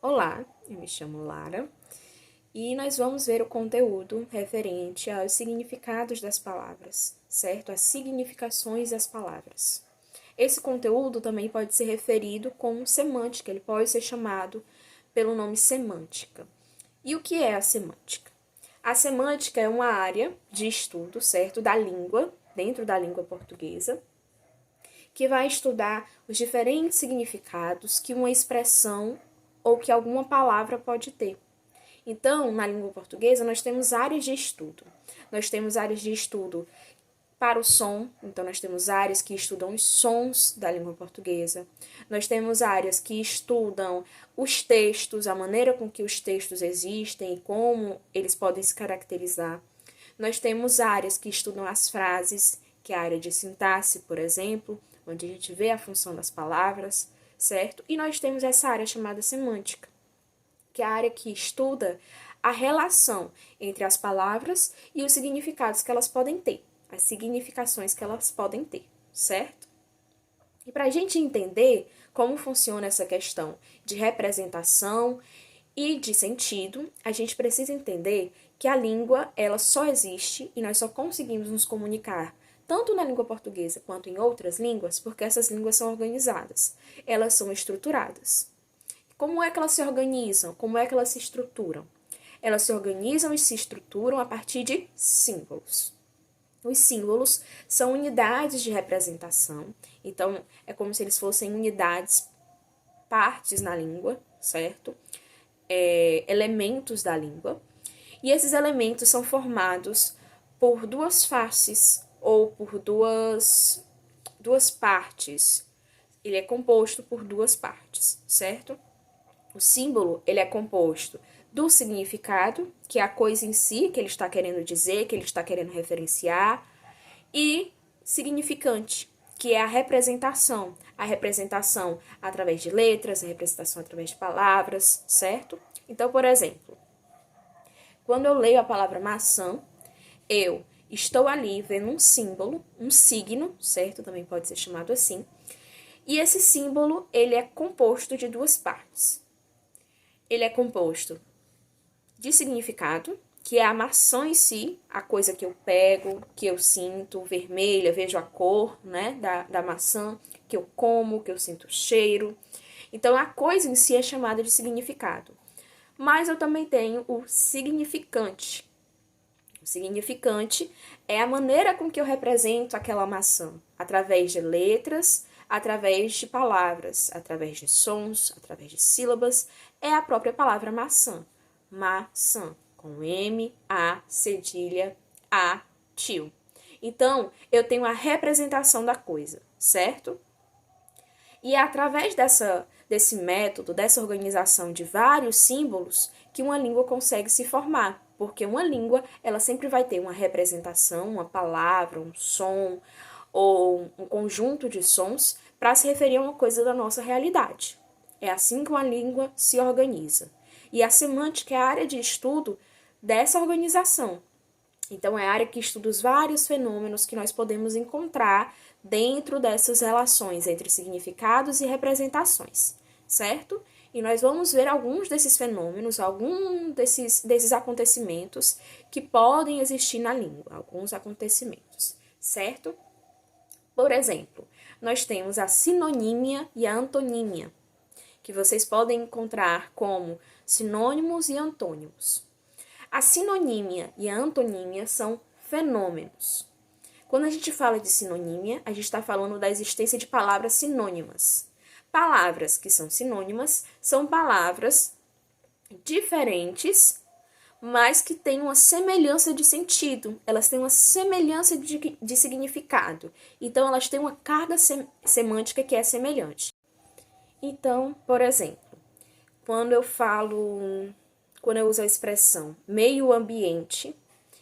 Olá, eu me chamo Lara e nós vamos ver o conteúdo referente aos significados das palavras, certo? As significações das palavras. Esse conteúdo também pode ser referido como semântica, ele pode ser chamado pelo nome semântica. E o que é a semântica? A semântica é uma área de estudo, certo, da língua, dentro da língua portuguesa, que vai estudar os diferentes significados que uma expressão ou que alguma palavra pode ter. Então, na língua portuguesa, nós temos áreas de estudo. Nós temos áreas de estudo para o som, então nós temos áreas que estudam os sons da língua portuguesa. Nós temos áreas que estudam os textos, a maneira com que os textos existem e como eles podem se caracterizar. Nós temos áreas que estudam as frases, que é a área de sintaxe, por exemplo, onde a gente vê a função das palavras, certo? E nós temos essa área chamada semântica, que é a área que estuda a relação entre as palavras e os significados que elas podem ter, as significações que elas podem ter, certo? E para a gente entender como funciona essa questão de representação e de sentido, a gente precisa entender que a língua, ela só existe e nós só conseguimos nos comunicar tanto na língua portuguesa quanto em outras línguas, porque essas línguas são organizadas, elas são estruturadas. Como é que elas se organizam? Como é que elas se estruturam? Elas se organizam e se estruturam a partir de símbolos. Os símbolos são unidades de representação, então é como se eles fossem unidades, partes na língua, certo? Elementos da língua. E esses elementos são formados por duas faces ou por duas partes. Ele é composto por duas partes, certo? O símbolo, ele é composto do significado, que é a coisa em si, que ele está querendo dizer, que ele está querendo referenciar, e significante, que é a representação através de letras, a representação através de palavras, certo? Então, por exemplo, quando eu leio a palavra maçã, eu estou ali vendo um símbolo, um signo, certo? Também pode ser chamado assim. E esse símbolo, ele é composto de duas partes. Ele é composto de significado, que é a maçã em si, a coisa que eu pego, que eu sinto vermelha, vejo a cor, né, da maçã, que eu como, que eu sinto o cheiro. Então, a coisa em si é chamada de significado. Mas eu também tenho o significante. O significante é a maneira com que eu represento aquela maçã, através de letras, através de palavras, através de sons, através de sílabas, é a própria palavra maçã. Maçã, com M, A, cedilha, A, tio. Então, eu tenho a representação da coisa, certo? E é através desse método, dessa organização de vários símbolos, que uma língua consegue se formar. Porque uma língua, ela sempre vai ter uma representação, uma palavra, um som ou um conjunto de sons para se referir a uma coisa da nossa realidade. É assim que uma língua se organiza. E a semântica é a área de estudo dessa organização. Então, é a área que estuda os vários fenômenos que nós podemos encontrar dentro dessas relações entre significados e representações, certo? E nós vamos ver alguns desses fenômenos, alguns desses acontecimentos que podem existir na língua, alguns acontecimentos, certo? Por exemplo, nós temos a sinonímia e a antonímia, que vocês podem encontrar como sinônimos e antônimos. A sinonímia e a antonímia são fenômenos. Quando a gente fala de sinonímia, a gente está falando da existência de palavras sinônimas. Palavras que são sinônimas são palavras diferentes, mas que têm uma semelhança de sentido. Elas têm uma semelhança de significado. Então, elas têm uma carga semântica que é semelhante. Então, por exemplo, quando eu uso a expressão meio ambiente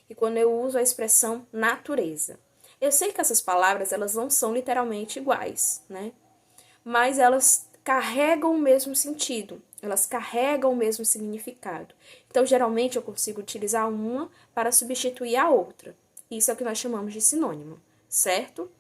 e quando eu uso a expressão natureza. Eu sei que essas palavras, elas não são literalmente iguais, né? Mas elas carregam o mesmo sentido, elas carregam o mesmo significado. Então, geralmente, eu consigo utilizar uma para substituir a outra. Isso é o que nós chamamos de sinônimo, certo?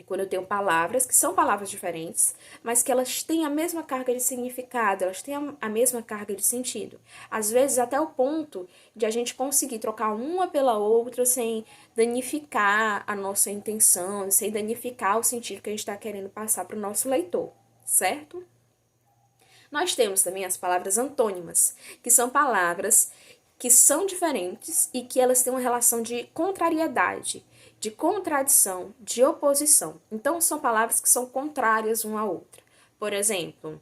Quando eu tenho palavras que são palavras diferentes, mas que elas têm a mesma carga de significado, elas têm a mesma carga de sentido. Às vezes até o ponto de a gente conseguir trocar uma pela outra sem danificar a nossa intenção, sem danificar o sentido que a gente está querendo passar para o nosso leitor, certo? Nós temos também as palavras antônimas, que são palavras que são diferentes e que elas têm uma relação de contrariedade, de contradição, de oposição. Então, são palavras que são contrárias uma à outra. Por exemplo,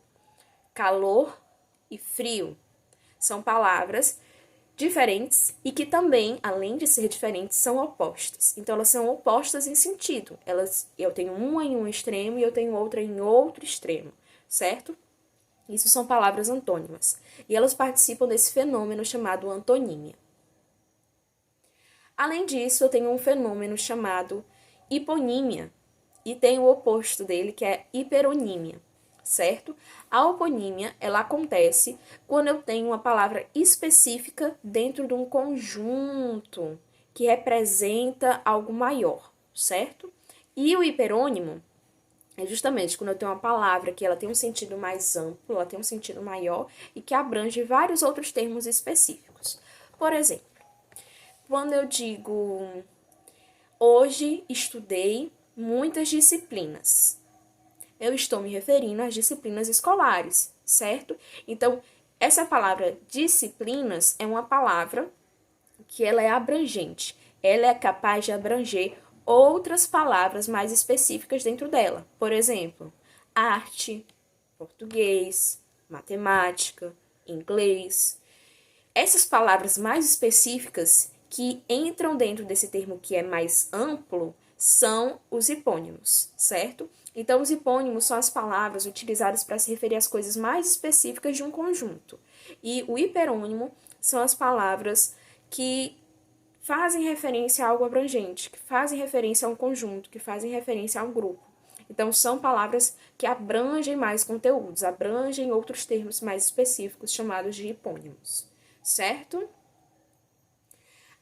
calor e frio são palavras diferentes e que também, além de ser diferentes, são opostas. Então, elas são opostas em sentido. Eu tenho uma em um extremo e eu tenho outra em outro extremo, certo? Isso são palavras antônimas. E elas participam desse fenômeno chamado antonímia. Além disso, eu tenho um fenômeno chamado hiponímia. E tem o oposto dele, que é hiperonímia, certo? A hiponímia, ela acontece quando eu tenho uma palavra específica dentro de um conjunto que representa algo maior, certo? E o hiperônimo é justamente quando eu tenho uma palavra que ela tem um sentido mais amplo, ela tem um sentido maior e que abrange vários outros termos específicos. Por exemplo, quando eu digo hoje estudei muitas disciplinas, eu estou me referindo às disciplinas escolares, certo? Então, essa palavra disciplinas é uma palavra que ela é abrangente, ela é capaz de abranger outras palavras mais específicas dentro dela. Por exemplo, arte, português, matemática, inglês. Essas palavras mais específicas que entram dentro desse termo que é mais amplo são os hipônimos, certo? Então, os hipônimos são as palavras utilizadas para se referir às coisas mais específicas de um conjunto. E o hiperônimo são as palavras que fazem referência a algo abrangente, que fazem referência a um conjunto, que fazem referência a um grupo. Então, são palavras que abrangem mais conteúdos, abrangem outros termos mais específicos chamados de hipônimos, certo?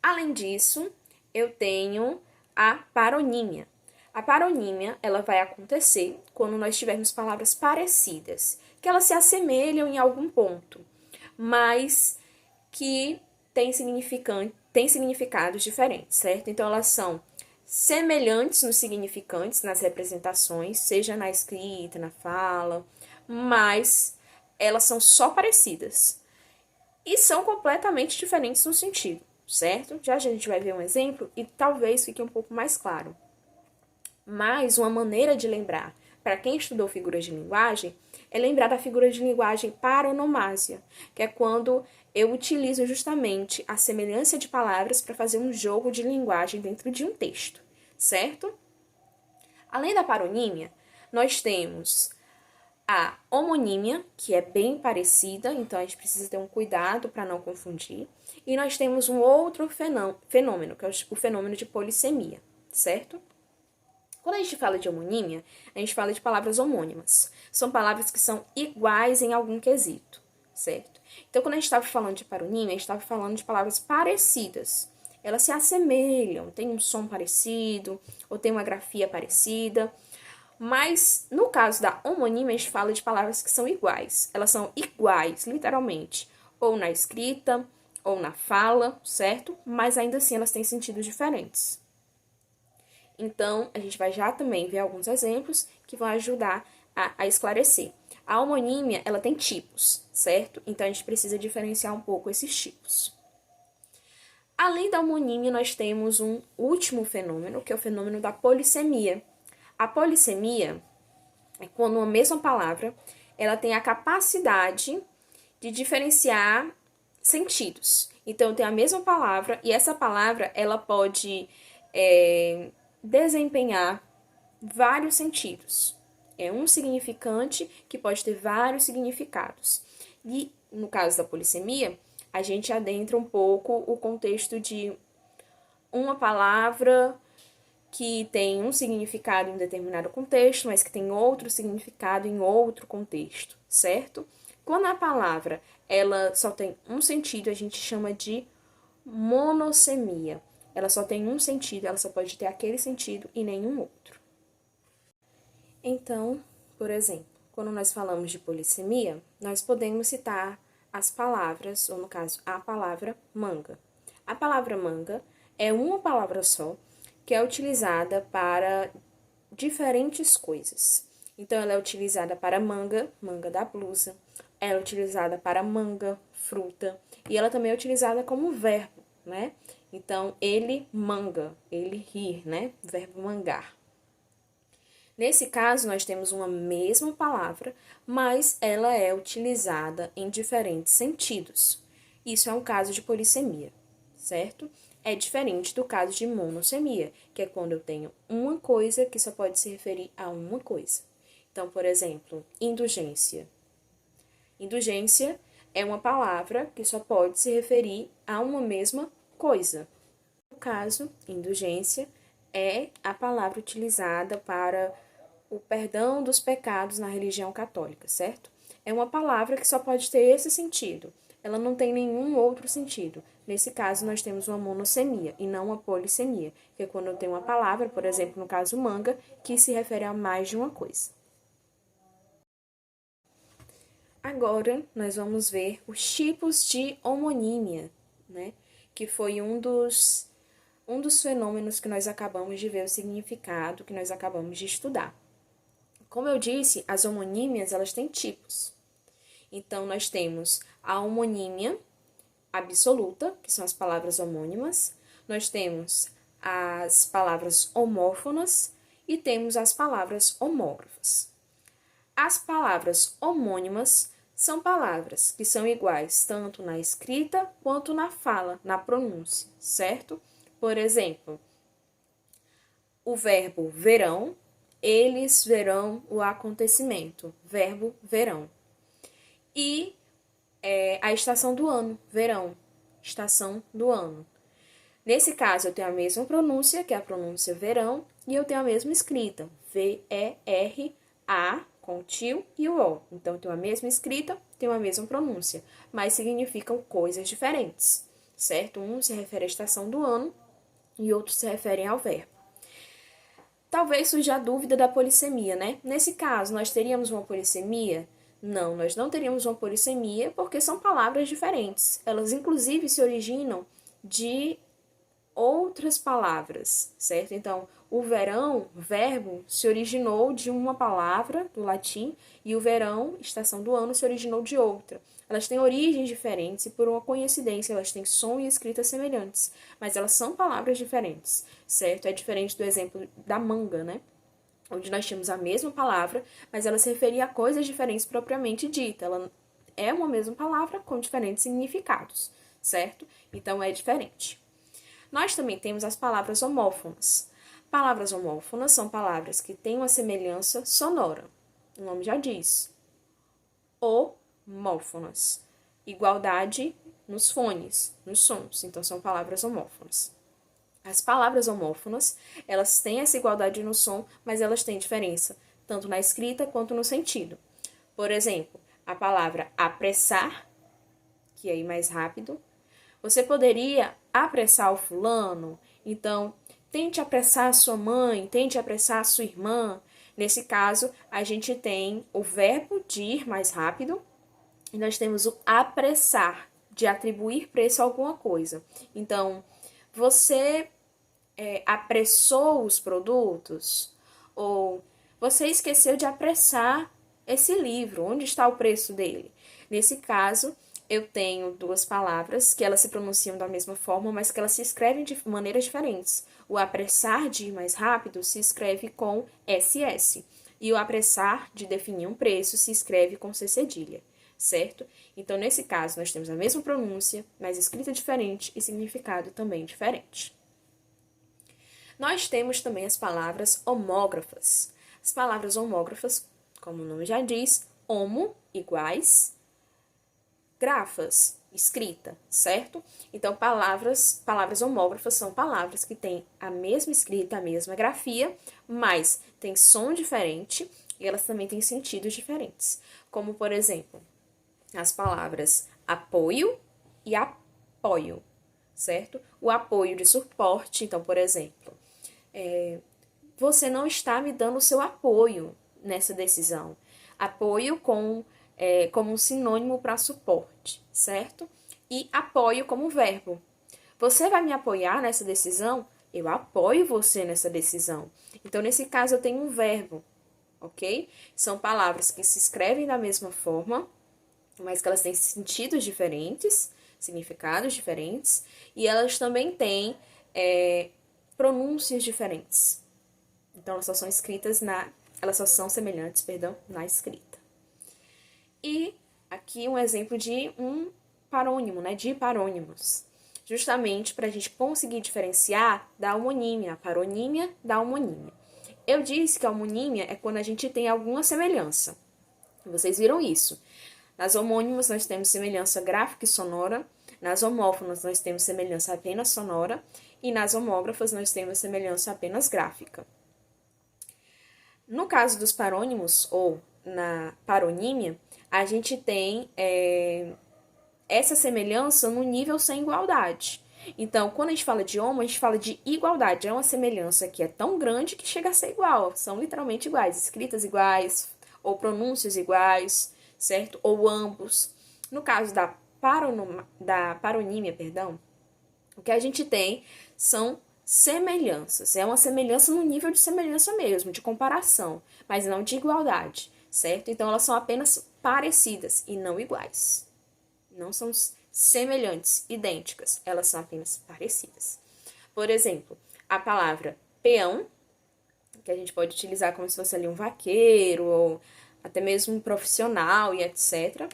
Além disso, eu tenho a paronímia. A paronímia, ela vai acontecer quando nós tivermos palavras parecidas, que elas se assemelham em algum ponto, mas que têm significados diferentes, certo? Então, elas são semelhantes nos significantes, nas representações, seja na escrita, na fala, mas elas são só parecidas e são completamente diferentes no sentido, certo? Já a gente vai ver um exemplo e talvez fique um pouco mais claro. Mas uma maneira de lembrar, para quem estudou figuras de linguagem, é lembrar da figura de linguagem paronomásia, que é quando eu utilizo justamente a semelhança de palavras para fazer um jogo de linguagem dentro de um texto, certo? Além da paronímia, nós temos a homonímia, que é bem parecida, então a gente precisa ter um cuidado para não confundir. E nós temos um outro fenômeno, que é o fenômeno de polissemia, certo? Quando a gente fala de homonímia, a gente fala de palavras homônimas. São palavras que são iguais em algum quesito, certo? Então, quando a gente estava falando de paronímia, a gente estava falando de palavras parecidas. Elas se assemelham, tem um som parecido, ou tem uma grafia parecida. Mas, no caso da homonímia, a gente fala de palavras que são iguais. Elas são iguais, literalmente, ou na escrita, ou na fala, certo? Mas, ainda assim, elas têm sentidos diferentes. Então, a gente vai já também ver alguns exemplos que vão ajudar a esclarecer. A homonímia, ela tem tipos, certo? Então, a gente precisa diferenciar um pouco esses tipos. Além da homonímia, nós temos um último fenômeno, que é o fenômeno da polissemia. A polissemia é quando uma mesma palavra, ela tem a capacidade de diferenciar sentidos. Então, eu tenho a mesma palavra e essa palavra, ela pode desempenhar vários sentidos. É um significante que pode ter vários significados. E, no caso da polissemia, a gente adentra um pouco o contexto de uma palavra que tem um significado em um determinado contexto, mas que tem outro significado em outro contexto, certo? Quando a palavra ela só tem um sentido, a gente chama de monossemia. Ela só tem um sentido, ela só pode ter aquele sentido e nenhum outro. Então, por exemplo, quando nós falamos de polissemia, nós podemos citar as palavras, ou no caso, a palavra manga. A palavra manga é uma palavra só que é utilizada para diferentes coisas. Então, ela é utilizada para manga, manga da blusa, ela é utilizada para manga, fruta, e ela também é utilizada como verbo, né? Então, ele manga, ele rir, né? Verbo mangar. Nesse caso, nós temos uma mesma palavra, mas ela é utilizada em diferentes sentidos. Isso é um caso de polissemia, certo? É diferente do caso de monossemia, que é quando eu tenho uma coisa que só pode se referir a uma coisa. Então, por exemplo, indulgência. Indulgência é uma palavra que só pode se referir a uma mesma coisa. No caso, indulgência é a palavra utilizada para o perdão dos pecados na religião católica, certo? É uma palavra que só pode ter esse sentido. Ela não tem nenhum outro sentido. Nesse caso, nós temos uma monossemia e não uma polissemia, que é quando eu tenho uma palavra, por exemplo, no caso manga, que se refere a mais de uma coisa. Agora, nós vamos ver os tipos de homonímia, né? Que foi um dos fenômenos que nós acabamos de ver o significado, que nós acabamos de estudar. Como eu disse, as homonímias, elas têm tipos. Então, nós temos a homonímia absoluta, que são as palavras homônimas. Nós temos as palavras homófonas e temos as palavras homógrafas. As palavras homônimas são palavras que são iguais tanto na escrita quanto na fala, na pronúncia, certo? Por exemplo, o verbo verão, eles verão o acontecimento, verbo verão. E a estação do ano, verão, estação do ano. Nesse caso, eu tenho a mesma pronúncia, que é a pronúncia verão, e eu tenho a mesma escrita, V-E-R-A, com o tio e o O. Então, eu tenho a mesma escrita, tenho a mesma pronúncia, mas significam coisas diferentes, certo? Um se refere à estação do ano e outro se referem ao verbo. Talvez surja a dúvida da polissemia, né? Nesse caso, nós teríamos uma polissemia? Não, nós não teríamos uma polissemia porque são palavras diferentes. Elas, inclusive, se originam de outras palavras, certo? Então, o verão, verbo, se originou de uma palavra do latim e o verão, estação do ano, se originou de outra. Elas têm origens diferentes e, por uma coincidência, elas têm som e escrita semelhantes, mas elas são palavras diferentes, certo? É diferente do exemplo da manga, né? Onde nós tínhamos a mesma palavra, mas ela se referia a coisas diferentes propriamente dita. Ela é uma mesma palavra com diferentes significados, certo? Então, é diferente. Nós também temos as palavras homófonas. Palavras homófonas são palavras que têm uma semelhança sonora. O nome já diz. Homófonas. Igualdade nos fones, nos sons. Então, são palavras homófonas. As palavras homófonas, elas têm essa igualdade no som, mas elas têm diferença, tanto na escrita quanto no sentido. Por exemplo, a palavra apressar, que é ir mais rápido. Você poderia apressar o fulano? Então, tente apressar a sua mãe, tente apressar a sua irmã. Nesse caso, a gente tem o verbo de ir mais rápido e nós temos o apressar, de atribuir preço a alguma coisa. Então, você apressou os produtos? Ou você esqueceu de apressar esse livro? Onde está o preço dele? Nesse caso, eu tenho duas palavras que elas se pronunciam da mesma forma, mas que elas se escrevem de maneiras diferentes. O apressar de ir mais rápido se escreve com SS. E o apressar de definir um preço se escreve com C cedilha, certo? Então, nesse caso, nós temos a mesma pronúncia, mas escrita diferente e significado também diferente. Nós temos também as palavras homógrafas. As palavras homógrafas, como o nome já diz, homo, iguais, grafas, escrita, certo? Então, palavras homógrafas são palavras que têm a mesma escrita, a mesma grafia, mas têm som diferente e elas também têm sentidos diferentes. Como, por exemplo, as palavras apoio e apoio, certo? O apoio de suporte, então, por exemplo, você não está me dando o seu apoio. nessa decisão? Apoio como um sinônimo para suporte, certo? E apoio como verbo. Você vai me apoiar nessa decisão? Eu apoio você nessa decisão. Então, nesse caso, eu tenho um verbo, ok? São palavras que se escrevem da mesma forma, mas que elas têm sentidos diferentes, significados diferentes, e elas também têm pronúncias diferentes. Então, elas só são semelhantes, na escrita. E aqui um exemplo de um parônimo, né? De parônimos. Justamente para a gente conseguir diferenciar da homonímia, a paronímia da homonímia. Eu disse que a homonímia é quando a gente tem alguma semelhança. Vocês viram isso. Nas homônimas nós temos semelhança gráfica e sonora, nas homófonas nós temos semelhança apenas sonora e nas homógrafas nós temos semelhança apenas gráfica. No caso dos parônimos ou na paronímia, a gente tem essa semelhança no nível sem igualdade. Então, quando a gente fala de homo, a gente fala de igualdade. É uma semelhança que é tão grande que chega a ser igual. São literalmente iguais, escritas iguais, ou pronúncias iguais, certo? Ou ambos. No caso da paronímia, o que a gente tem são semelhanças. É uma semelhança no nível de semelhança mesmo, de comparação, mas não de igualdade, certo? Então, elas são apenas parecidas e não iguais. Não são semelhantes, idênticas, elas são apenas parecidas. Por exemplo, a palavra peão, que a gente pode utilizar como se fosse ali um vaqueiro, ou até mesmo um profissional e etc.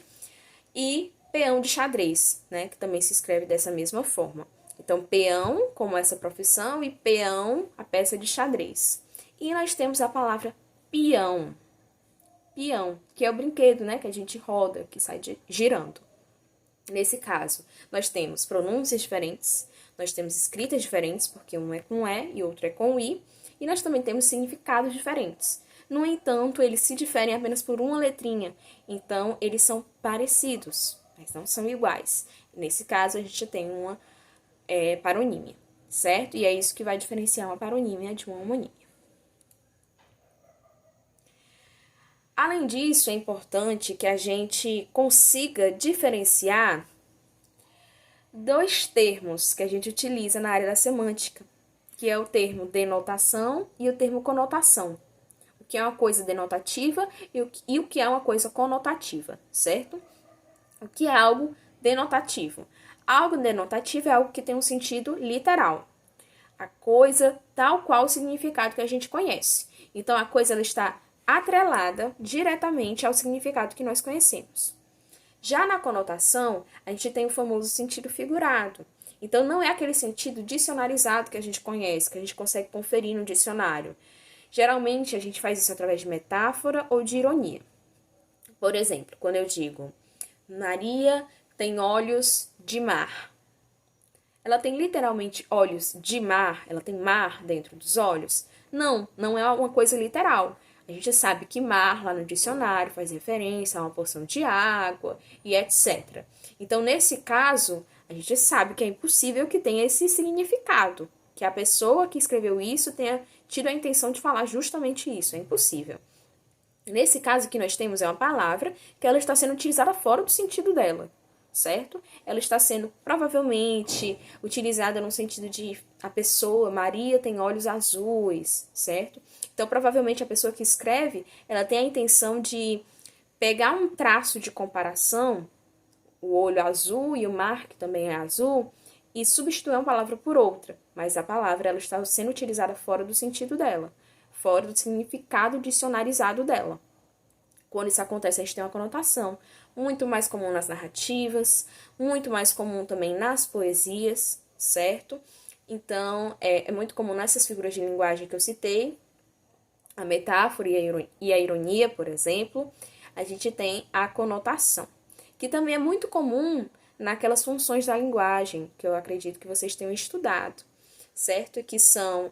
E peão de xadrez, né, que também se escreve dessa mesma forma. Então, peão, como essa profissão, e peão, a peça de xadrez. E nós temos a palavra peão. Peão, que é o brinquedo, né, que a gente roda, que sai girando. Nesse caso, nós temos pronúncias diferentes, nós temos escritas diferentes, porque um é com E e outro é com I, e nós também temos significados diferentes. No entanto, eles se diferem apenas por uma letrinha, então eles são parecidos, mas não são iguais. Nesse caso, a gente tem uma paronímia, certo? E é isso que vai diferenciar uma paronímia de uma homonímia. Além disso, é importante que a gente consiga diferenciar dois termos que a gente utiliza na área da semântica, que é o termo denotação e o termo conotação. O que é uma coisa denotativa e o que é uma coisa conotativa, certo? O que é algo denotativo? Algo denotativo é algo que tem um sentido literal. A coisa tal qual o significado que a gente conhece. Então, a coisa ela está atrelada diretamente ao significado que nós conhecemos. Já na conotação, a gente tem o famoso sentido figurado. Então, não é aquele sentido dicionarizado que a gente conhece, que a gente consegue conferir no dicionário. Geralmente, a gente faz isso através de metáfora ou de ironia. Por exemplo, quando eu digo, Maria tem olhos de mar. Ela tem literalmente olhos de mar? Ela tem mar dentro dos olhos? Não, não é uma coisa literal. A gente sabe que mar, lá no dicionário, faz referência a uma porção de água e etc. Então, nesse caso, a gente sabe que é impossível que tenha esse significado, que a pessoa que escreveu isso tenha tido a intenção de falar justamente isso. É impossível. Nesse caso que nós temos é uma palavra que ela está sendo utilizada fora do sentido dela, certo? Ela está sendo provavelmente utilizada no sentido de a pessoa, Maria tem olhos azuis, certo? Então, provavelmente a pessoa que escreve, ela tem a intenção de pegar um traço de comparação, o olho azul e o mar, que também é azul, e substituir uma palavra por outra, mas a palavra ela está sendo utilizada fora do sentido dela, fora do significado dicionarizado dela. Quando isso acontece, a gente tem uma conotação muito mais comum nas narrativas, muito mais comum também nas poesias, certo? Então, é muito comum nessas figuras de linguagem que eu citei, a metáfora e a ironia, por exemplo, a gente tem a conotação, que também é muito comum naquelas funções da linguagem, que eu acredito que vocês tenham estudado, certo? Que são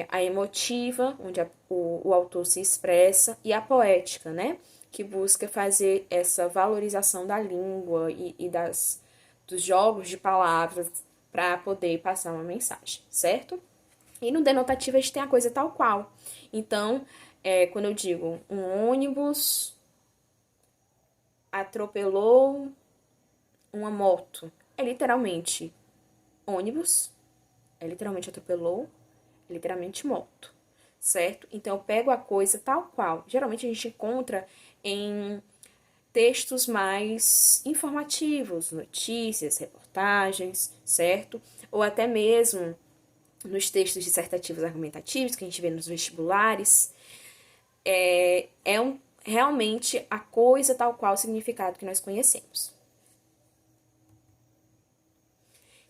a emotiva, onde o autor se expressa, e a poética, né? Que busca fazer essa valorização da língua e dos jogos de palavras para poder passar uma mensagem, certo? E no denotativo a gente tem a coisa tal qual. Então, Quando eu digo um ônibus atropelou uma moto, é literalmente ônibus, é literalmente atropelou, é literalmente moto, certo? Então eu pego a coisa tal qual. Geralmente a gente encontra em textos mais informativos, notícias, reportagens, certo? Ou até mesmo nos textos dissertativos argumentativos que a gente vê nos vestibulares. Realmente a coisa tal qual o significado que nós conhecemos.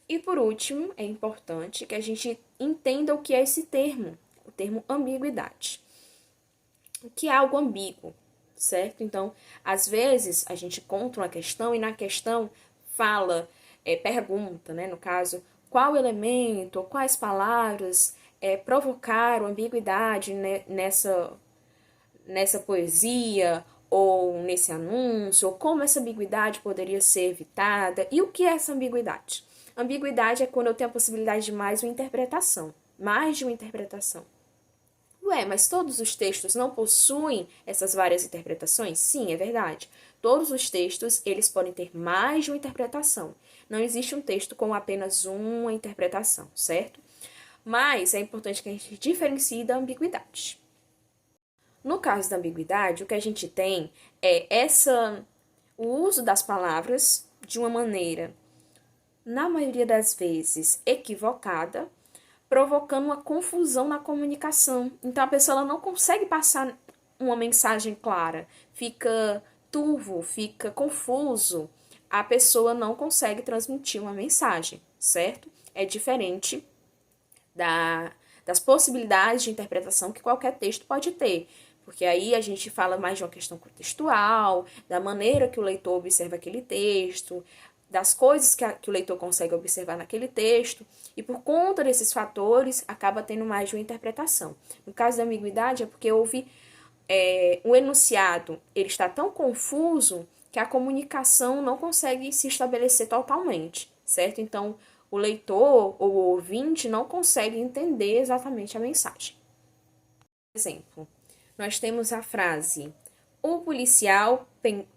E por último, é importante que a gente entenda o que é esse termo, o termo ambiguidade. O que é algo ambíguo, certo? Então, às vezes, a gente encontra uma questão e na questão fala, pergunta, né, no caso, qual elemento ou quais palavras provocaram ambiguidade, né, nessa poesia ou nesse anúncio, ou como essa ambiguidade poderia ser evitada. E o que é essa ambiguidade? Ambiguidade é quando eu tenho a possibilidade de mais de uma interpretação. Ué, mas todos os textos não possuem essas várias interpretações? Sim, é verdade. Todos os textos, eles podem ter mais de uma interpretação. Não existe um texto com apenas uma interpretação, certo? Mas é importante que a gente diferencie da ambiguidade. No caso da ambiguidade, o que a gente tem é o uso das palavras de uma maneira, na maioria das vezes, equivocada, provocando uma confusão na comunicação. Então a pessoa ela não consegue passar uma mensagem clara, fica turvo, fica confuso. A pessoa não consegue transmitir uma mensagem, certo? É diferente das possibilidades de interpretação que qualquer texto pode ter. Porque aí a gente fala mais de uma questão contextual, da maneira que o leitor observa aquele texto, das coisas que o leitor consegue observar naquele texto, e por conta desses fatores, acaba tendo mais de uma interpretação. No caso da ambiguidade, é porque houve o enunciado, ele está tão confuso que a comunicação não consegue se estabelecer totalmente, certo? Então, o leitor ou o ouvinte não consegue entender exatamente a mensagem. Por exemplo, nós temos a frase: o policial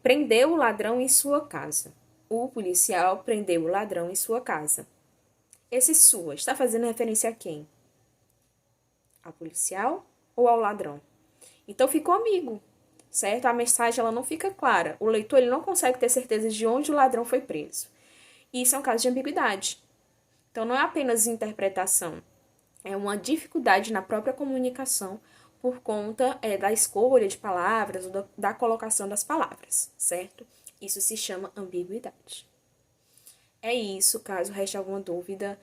prendeu o ladrão em sua casa. O policial prendeu o ladrão em sua casa. Esse sua está fazendo referência a quem? Ao policial ou ao ladrão? Então ficou ambíguo, certo? A mensagem ela não fica clara. O leitor ele não consegue ter certeza de onde o ladrão foi preso. E isso é um caso de ambiguidade. Então não é apenas interpretação, é uma dificuldade na própria comunicação por conta da escolha de palavras ou da colocação das palavras, certo? Isso se chama ambiguidade. É isso, caso reste alguma dúvida,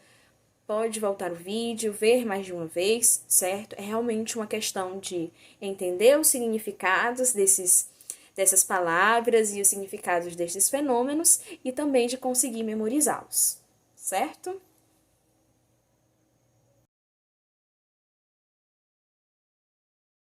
pode voltar o vídeo, ver mais de uma vez, certo? É realmente uma questão de entender os significados dessas palavras e os significados desses fenômenos e também de conseguir memorizá-los, certo?